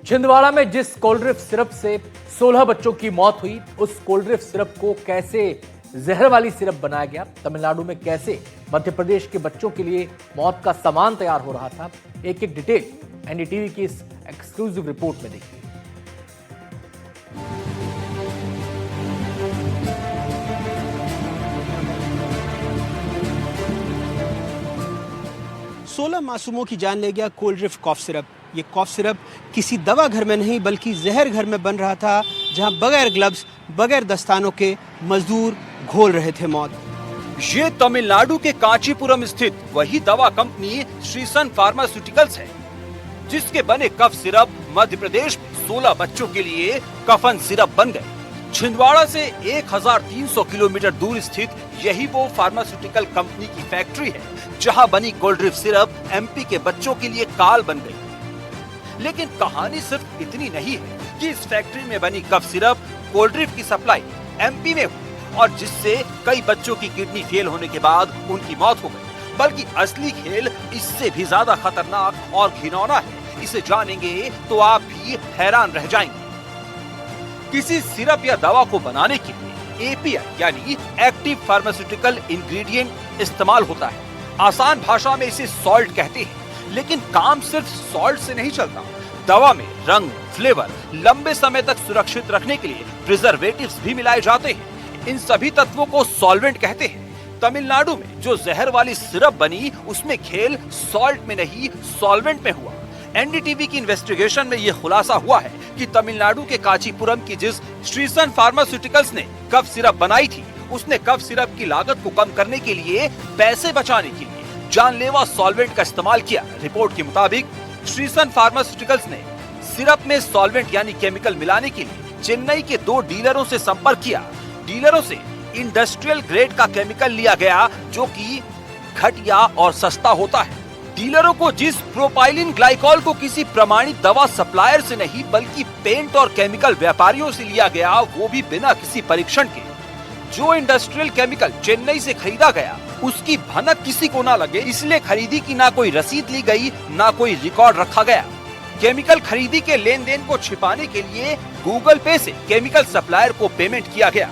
छिंदवाड़ा में जिस कोल्ड्रिफ्ट सिरप से 16 बच्चों की मौत हुई, उस कोल्ड्रिफ्ट सिरप को कैसे जहर वाली सिरप बनाया गया, तमिलनाडु में कैसे मध्य प्रदेश के बच्चों के लिए मौत का सामान तैयार हो रहा था, एक एक डिटेल एनडीटीवी की इस एक्सक्लूसिव रिपोर्ट में देखिए। सोलह मासूमों की जान ले गया कोल्ड्रिफ्ट कॉफ सिरप। ये कॉफ सिरप किसी दवा घर में नहीं बल्कि जहर घर में बन रहा था, जहां बगैर ग्लव्स, बगैर दस्तानों के मजदूर घोल रहे थे मौत। ये तमिलनाडु के कांचीपुरम स्थित वही दवा कंपनी श्रीसन फार्मास्यूटिकल्स है, जिसके बने कफ सिरप मध्य प्रदेश में 16 बच्चों के लिए कफन सिरप बन गए। छिंदवाड़ा से 1300 किलोमीटर दूर स्थित यही वो फार्मास्यूटिकल कंपनी की फैक्ट्री है, जहां बनी कोल्ड्रिफ्ट सिरप एमपी के बच्चों के लिए काल बन गई। लेकिन कहानी सिर्फ इतनी नहीं है कि इस फैक्ट्री में बनी कफ सिरप कोल्ड्रिफ्ट की सप्लाई एमपी में हुई और जिससे कई बच्चों की किडनी फेल होने के बाद उनकी मौत हो गई, बल्कि असली खेल इससे भी ज्यादा खतरनाक और घिनौना है। इसे जानेंगे तो आप भी हैरान रह जाएंगे। किसी सिरप या दवा को बनाने के लिए एपीआई यानी एक्टिव फार्मास्यूटिकल इंग्रेडिएंट इस्तेमाल होता है। आसान भाषा में इसे सॉल्ट कहते हैं, लेकिन काम सिर्फ सॉल्ट से नहीं चलता। दवा में रंग, फ्लेवर लंबे समय तक सुरक्षित रखने के लिए प्रिजर्वेटिव्स भी मिलाए जाते हैं। इन सभी तत्वों को सॉल्वेंट कहते हैं। तमिलनाडु में जो जहर वाली सिरप बनी, उसमें खेल सॉल्ट में नहीं सॉल्वेंट में हुआ। एनडीटीवी की इन्वेस्टिगेशन में यह खुलासा हुआ है कि तमिलनाडु के कांचीपुरम की जिस श्रीसन फार्मास्यूटिकल्स ने कफ सिरप बनाई थी, उसने कफ सिरप की लागत को कम करने के लिए, पैसे बचाने के लिए जानलेवा सॉल्वेंट का इस्तेमाल किया। रिपोर्ट के मुताबिक श्रीसन फार्मास्यूटिकल्स ने सिरप में सॉल्वेंट यानी केमिकल मिलाने के लिए चेन्नई के 2 डीलरों से संपर्क किया। डीलरों से इंडस्ट्रियल ग्रेड का केमिकल लिया गया, जो कि घटिया और सस्ता होता है। डीलरों को जिस प्रोपाइलिन ग्लाइकॉल को किसी प्रमाणित दवा सप्लायर से नहीं बल्कि पेंट और केमिकल व्यापारियों से लिया गया, वो भी बिना किसी परीक्षण के। जो इंडस्ट्रियल केमिकल चेन्नई से खरीदा गया, उसकी भनक किसी को ना लगे, इसलिए खरीदी की ना कोई रसीद ली गई, ना कोई रिकॉर्ड रखा गया। केमिकल खरीदी के लेन देन को छिपाने के लिए गूगल पे से केमिकल सप्लायर को पेमेंट किया गया।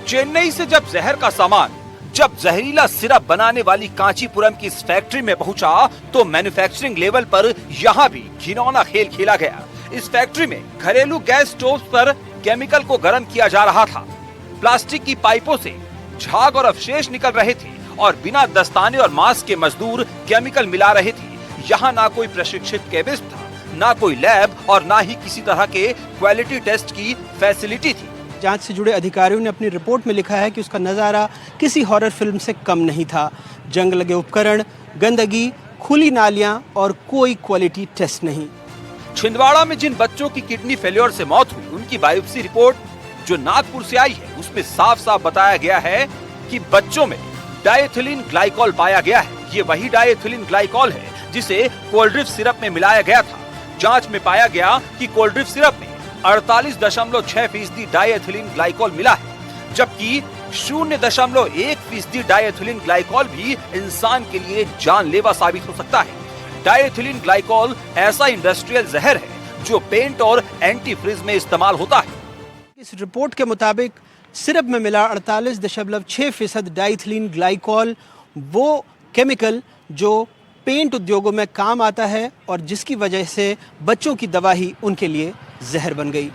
चेन्नई से जब जहरीला सिरप बनाने वाली कांचीपुरम की इस फैक्ट्री में पहुंचा, तो मैन्युफैक्चरिंग लेवल पर यहाँ भी घिनौना खेल खेला गया। इस फैक्ट्री में घरेलू गैस स्टोव पर केमिकल को गर्म किया जा रहा था। प्लास्टिक की पाइपों से झाग और अवशेष निकल रहे थे और बिना दस्ताने और मास्क के मजदूर केमिकल मिला रहे थे। यहाँ ना कोई प्रशिक्षित केमिस्ट था, ना कोई लैब और ना ही किसी तरह के क्वालिटी टेस्ट की फैसिलिटी थी। जांच से जुड़े अधिकारियों ने अपनी रिपोर्ट में लिखा है कि उसका नज़ारा किसी हॉरर फिल्म से कम नहीं था। जंग लगे उपकरण, गंदगी, खुली नालियां और कोई क्वालिटी टेस्ट नहीं। छिंदवाड़ा में जिन बच्चों की किडनी फेल्योर से मौत हुई, उनकी बायोप्सी रिपोर्ट जो नागपुर से आई है, उसमें साफ साफ बताया गया है कि बच्चों में डायथिलीन ग्लाइकॉल पाया गया है। ये वही डायथिलीन ग्लाइकॉल है जिसे कोल्ड्रिफ्ट सिरप में मिलाया गया था। जांच में पाया गया कि कोल्ड्रिफ्ट सिरप में 48.6% डायथिलीन ग्लाइकॉल मिला है, जबकि 0.1% डायथिलीन ग्लाइकॉल भी इंसान के लिए जानलेवा साबित हो सकता है। डायथिलीन ग्लाइकॉल ऐसा इंडस्ट्रियल जहर है जो पेंट और एंटीफ्रीज में इस्तेमाल होता है। इस रिपोर्ट के मुताबिक सिरप में मिला 48.6% डायथिलीन ग्लाइकॉल, वो केमिकल जो पेंट उद्योगों में काम आता है और जिसकी वजह से बच्चों की दवा ही उनके लिए जहर बन गई।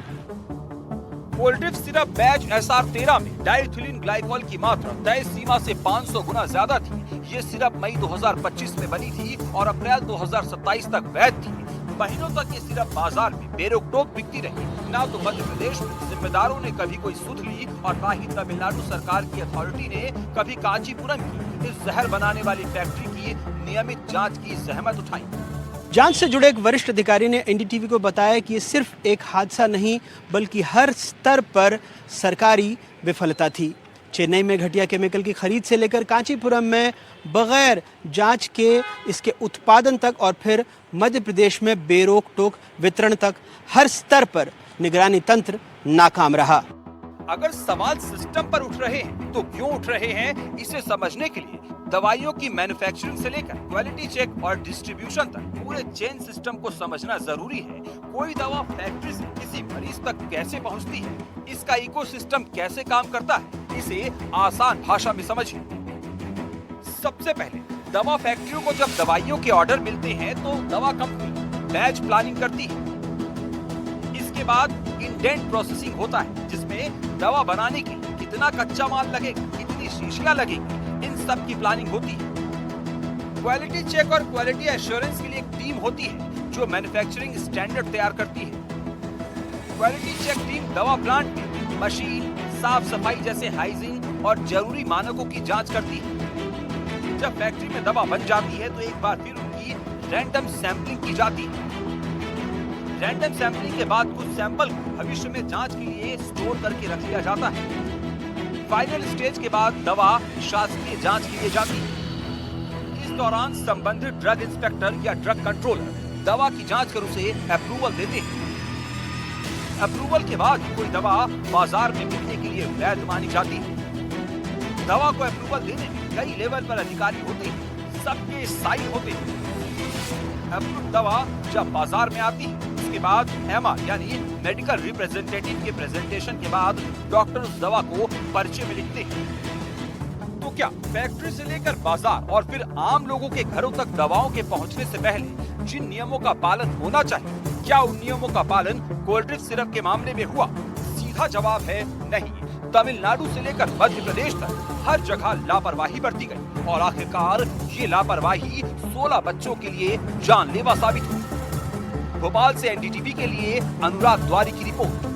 कोल्ड्रिफ्ट सिरप बैच SR13 में डायथिलीन ग्लाइकॉल की मात्रा तय सीमा से 500 गुना ज्यादा थी। ये सिरप मई 2025 में बनी थी और अप्रैल 2027 तक वैध थी। महीनों तक ये सिरप बाजार में बेरोक-टोक बिकती रही। ना तो मध्य प्रदेश में जिम्मेदारों ने कभी कोई सुध ली और ना ही तमिलनाडु सरकार की अथॉरिटी ने कभी कांचीपुरम की इस जहर बनाने वाली फैक्ट्री की नियमित जांच की जहमत उठाई। जांच से जुड़े एक वरिष्ठ अधिकारी ने एनडीटीवी को बताया कि ये सिर्फ एक हादसा नहीं बल्कि हर स्तर पर सरकारी विफलता थी। चेन्नई में घटिया केमिकल की खरीद से लेकर कांचीपुरम में बगैर जांच के इसके उत्पादन तक और फिर मध्य प्रदेश में बेरोक टोक वितरण तक हर स्तर पर निगरानी तंत्र नाकाम रहा। अगर सवाल सिस्टम पर उठ रहे हैं तो क्यों उठ रहे हैं, इसे समझने के लिए दवाइयों की मैन्युफैक्चरिंग से लेकर क्वालिटी चेक और डिस्ट्रीब्यूशन तक पूरे चेन सिस्टम को समझना जरूरी है। कोई दवा फैक्ट्री से किसी मरीज तक कैसे पहुंचती है, इसका इकोसिस्टम कैसे काम करता है, इसे आसान भाषा में समझिए। सबसे पहले दवा फैक्ट्रियों को जब दवाइयों के ऑर्डर मिलते हैं तो दवा कंपनी बैच प्लानिंग करती है। इसके बाद इंडेंट प्रोसेसिंग होता है, जिसमें दवा बनाने के लिए कितना कच्चा माल लगेगा, कितनी शीशियां लगेगी, इन सब की प्लानिंग होती है। क्वालिटी चेक और क्वालिटी एश्योरेंस के लिए एक टीम होती है जो मैन्युफैक्चरिंग स्टैंडर्ड तैयार करती है। क्वालिटी चेक टीम दवा प्लांट में मशीन, साफ सफाई जैसे हाइजीन और जरूरी मानकों की जांच करती है। जब फैक्ट्री में दवा बन जाती है तो एक बार फिर उनकी रैंडम सैंपलिंग की जाती है। रैंडम सैंपलिंग के बाद कुछ सैंपल को भविष्य में जांच के लिए स्टोर करके रख लिया जाता है। फाइनल स्टेज के बाद दवा शासकीय जांच के लिए जाती है। इस दौरान संबंधित ड्रग इंस्पेक्टर या ड्रग कंट्रोलर दवा की जांच कर उसे अप्रूवल देते हैं। अप्रूवल के बाद कोई दवा बाजार में बिकने के लिए वैध मानी जाती है। दवा को अप्रूवल देने में कई लेवल पर अधिकारी होते हैं, सबके साइन होते हैं। अप्रूव दवा जब बाजार में आती है, उसके बाद एमआर यानी मेडिकल रिप्रेजेंटेटिव के प्रेजेंटेशन के बाद डॉक्टर उस दवा को पर्चे में लिखते हैं। तो क्या फैक्ट्री से लेकर बाजार और फिर आम लोगों के घरों तक दवाओं के पहुंचने से पहले जिन नियमों का पालन होना चाहिए, क्या उन नियमों का पालन कोल्ड ड्रिंक सिरप के मामले में हुआ? सीधा जवाब है नहीं। तमिलनाडु से लेकर मध्य प्रदेश तक हर जगह लापरवाही बरती गई और आखिरकार ये लापरवाही 16 बच्चों के लिए जानलेवा साबित हुई। भोपाल से एनडीटीवी के लिए अनुराग द्वारी की रिपोर्ट।